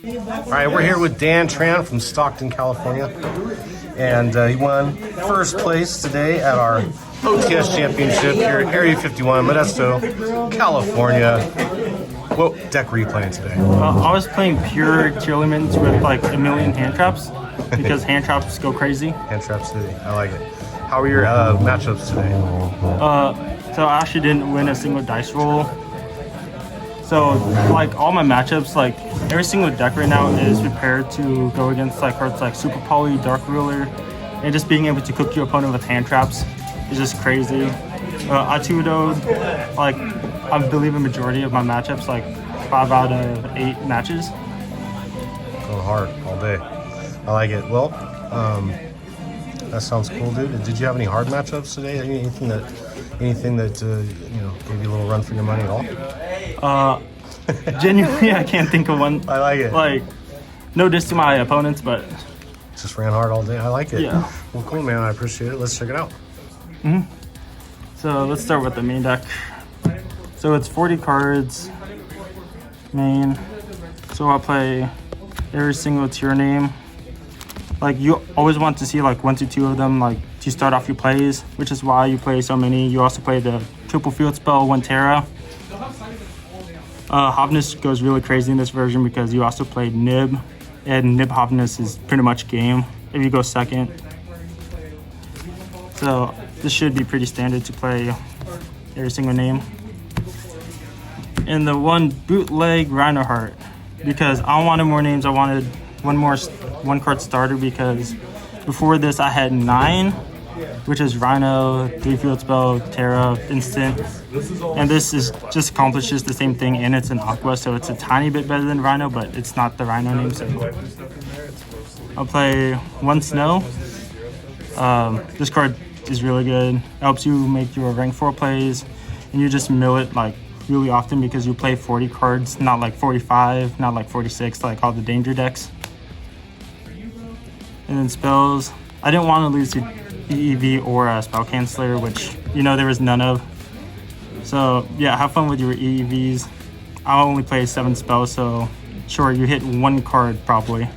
All right, we're here with Dan Tran from Stockton, California, and he won first place today at our OTS Championship here at Area 51, Modesto, California. What deck were you playing today? I was playing pure Tearalement with like a million hand traps because hand traps go crazy. Hand traps today, I like it. How were your matchups today? So I actually didn't win a single dice roll. So like all my matchups, like every single deck right now is prepared to go against like cards like Super Poly, Dark Ruler, and just being able to cook your opponent with hand traps is just crazy. I 2-0'd like I believe a majority of my matchups, like 5 out of 8 matches. Going hard all day. I like it. Well, that sounds cool, dude. Did you have any hard matchups today? Anything that you know, gave you a little run for your money at all? Genuinely, I can't think of one. I like it. Like, no diss to my opponents, but just ran hard all day. I like it. Yeah. Well, cool, man. I appreciate it. Let's check it out. So let's start with the main deck. So it's 40 cards main. So I'll play every single tier name. Like you always want to see like 1 to 2 of them like to start off your plays, which is why you play so many. You also play the triple field spell, 1 Terra. Hobness goes really crazy in this version because you also play Nib, and Nib Hobness is pretty much game if you go second. So this should be pretty standard to play every single name. And the one bootleg Rhinoheart, because I wanted more names. I wanted one card starter because before this I had 9, which is Rhino, 3 field spell, Terra, instant. And this is just accomplishes the same thing, and it's an Aqua, so it's a tiny bit better than Rhino, but it's not the Rhino name. So I'll play 1 Snow. This card is really good. It helps you make your rank 4 plays, and you just mill it like really often because you play 40 cards, not like 45, not like 46, like all the danger decks. And then spells. I didn't want to lose to EEV or a Spell Canceller, which, you know, there was none of. So, yeah, have fun with your EEVs. I only play 7 spells, so sure, you hit 1 card probably.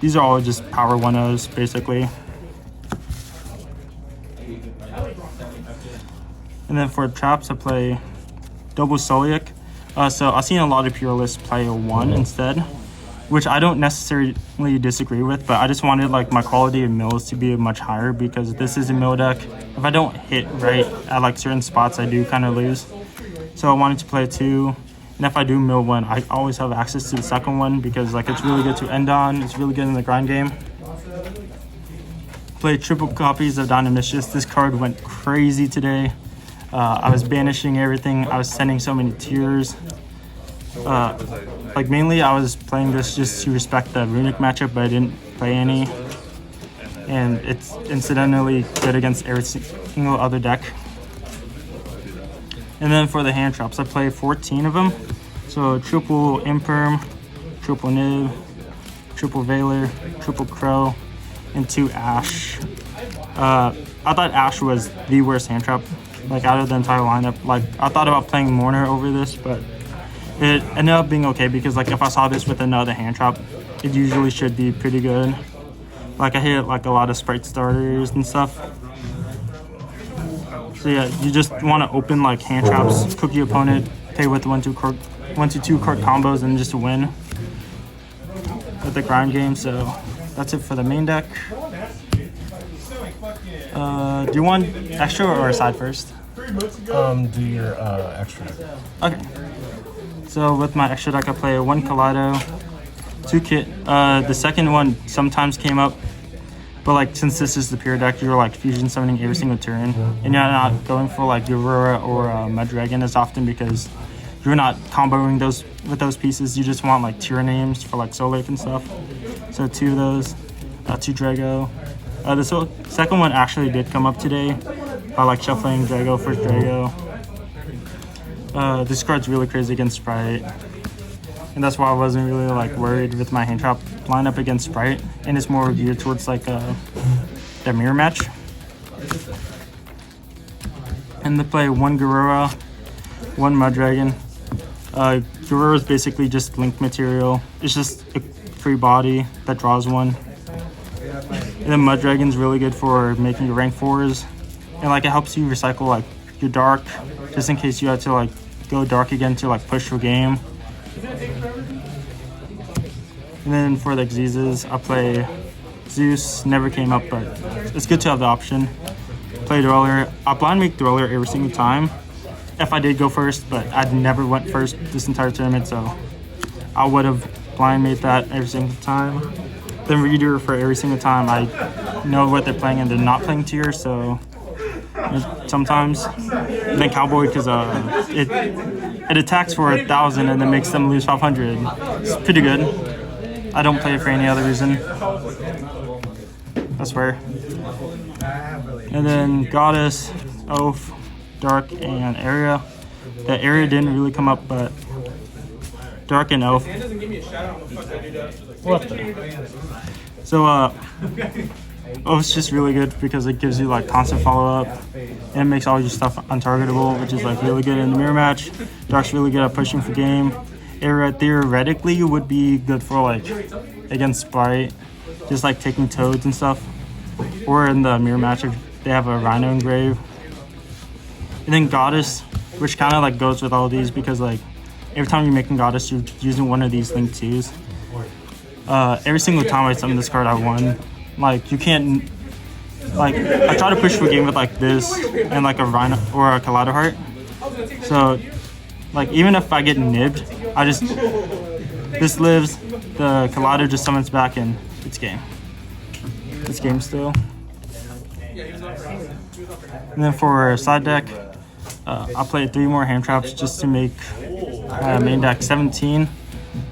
These are all just power 1-0s, basically. And then for traps, I play double Solic. So I've seen a lot of pure lists play a 1 instead, which I don't necessarily disagree with, but I just wanted like my quality of mills to be much higher because this is a mill deck. If I don't hit right at like certain spots, I do kind of lose. So I wanted to play 2, and if I do mill 1, I always have access to the second one because like it's really good to end on. It's really good in the grind game. Play triple copies of Dynamicious. This card went crazy today. I was banishing everything. I was sending so many tiers. Like mainly I was playing this just to respect the runic matchup, but I didn't play any. And it's incidentally good against every single other deck. And then for the hand traps, I play 14 of them. So triple Imperm, triple Nib, triple Veiler, triple Crow, and 2 Ash. I thought Ash was the worst hand trap, like out of the entire lineup. Like I thought about playing Mourner over this, but it ended up being okay because like if I saw this with another hand trap, it usually should be pretty good. Like I hit like a lot of Spright starters and stuff. So yeah, you just want to open like hand traps, cook your opponent, play with 1 to 2 card combos, and just win with the grind game. So that's it for the main deck. Do you want extra or a side first? Do your extra. Okay. So with my extra deck, I play 1 Kaleido, 2 Kit. The second one sometimes came up, but like since this is the pure deck, you're like fusion summoning every single turn, and you're not going for like Aurora or Mudragon as often because you're not comboing those with those pieces. You just want like tier names for like Solic and stuff. So 2 of those, 2 Drago. The second one actually did come up today by like shuffling Drago, first Drago. This card's really crazy against Spright, and that's why I wasn't really like worried with my hand trap lineup against Spright, and it's more geared towards like the mirror match. And they play 1 Garura, 1 Mudragon, Guerrero is basically just link material. It's just a free body that draws one. And then Mud Dragon's really good for making your rank 4s. And like it helps you recycle like your dark, just in case you had to like go dark again to like push your game. And then for the Xyzes, I play Zeus. Never came up, but it's good to have the option. Play Dweller. I blind make Dweller every single time. If I did go first, but I never went first this entire tournament, so I would have blind made that every single time. Then Reader for every single time. I know what they're playing and they're not playing tier, so sometimes. And then Cowboy because it attacks for 1,000 and then makes them lose 500. It's pretty good. I don't play it for any other reason. I swear. And then Goddess, Oath, Dark, and Area. The Area didn't really come up, but Dark and Elf. What the? So, Oath's just really good because it gives you like constant follow-up and it makes all your stuff untargetable, which is like really good in the mirror match. Dark's really good at pushing for game. Area theoretically would be good for like against Spright, just like taking toads and stuff. Or in the mirror match if they have a Rhino engrave. And then Goddess, which kind of like goes with all of these because like every time you're making Goddess, you're using one of these Link 2s. Every single time I summon this card, I won. Like you can't, like I try to push for game with like this and like a Rhino or a Kaleido Heart. So like even if I get nibbed, I just, this lives, the Kaleido just summons back and it's game. It's game still. And then for side deck, I played 3 more hand traps just to make main deck 17.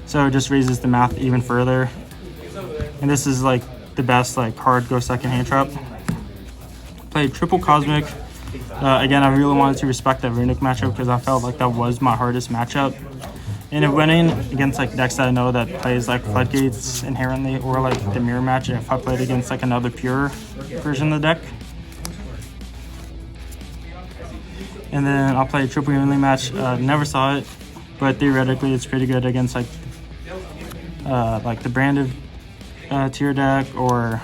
So it just raises the math even further. And this is like the best like hard go second hand trap. Played triple Cosmic. Again, I really wanted to respect that Runic matchup because I felt like that was my hardest matchup. And it went in against like decks that I know that plays like Floodgates inherently or like the mirror match if I played against like another pure version of the deck. And then I'll play a triple only match. Never saw it, but theoretically it's pretty good against like the branded tier deck or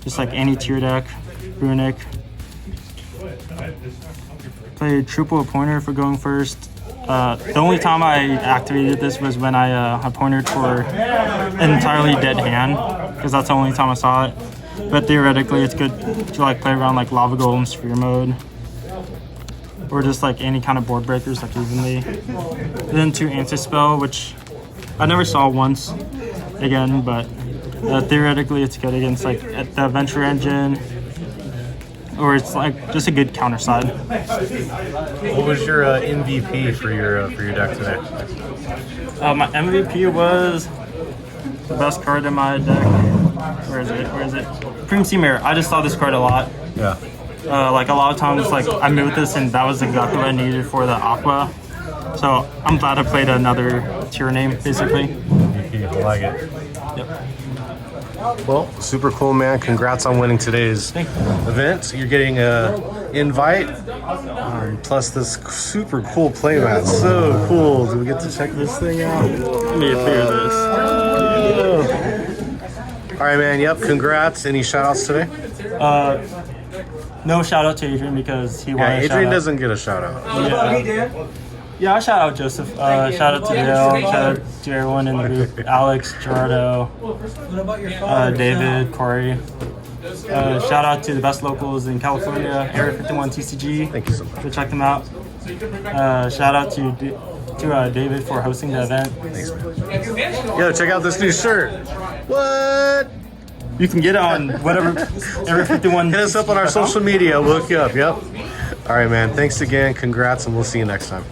just like any tier deck, Runic. Played triple Appointer for going first. The only time I activated this was when I appointed for an entirely dead hand, because that's the only time I saw it. But theoretically, it's good to like play around like Lava Golem Sphere mode, or just like any kind of board breakers like evenly. Then 2 Answer Spell, which I never saw once again, but theoretically it's good against like the Adventure Engine, or it's like just a good counter side. What was your MVP for your deck today? My MVP was the best card in my deck. Where is it? Supreme Sea Mirror. I just saw this card a lot. Yeah. Like a lot of times, like I moved this and that was exactly what I needed for the Aqua. So I'm glad I played another tier name, basically. I like it. Yep. Well, super cool, man. Congrats on winning today's event. You're getting a invite, plus this super cool playmat. So cool. Do we get to check this thing out? Let me clear this. All right, man. Yep. Congrats. Any shout outs today? No shout out to Adrian because he wanted a shout Adrian out. doesn't get a shout out. Yeah, I shout out Joseph. Shout out to Dale. Shout out to everyone in the group. Alex, Gerardo, David, Corey. Shout out to the best locals in California, Area 51 TCG. Thank you so much. So check them out. Shout out to David for hosting the event. Thanks, man. Yo, check out this new shirt. What? You can get it on whatever Area 51. Hit us up on our social media. We'll hook you up. Yep. All right, man. Thanks again. Congrats, and we'll see you next time.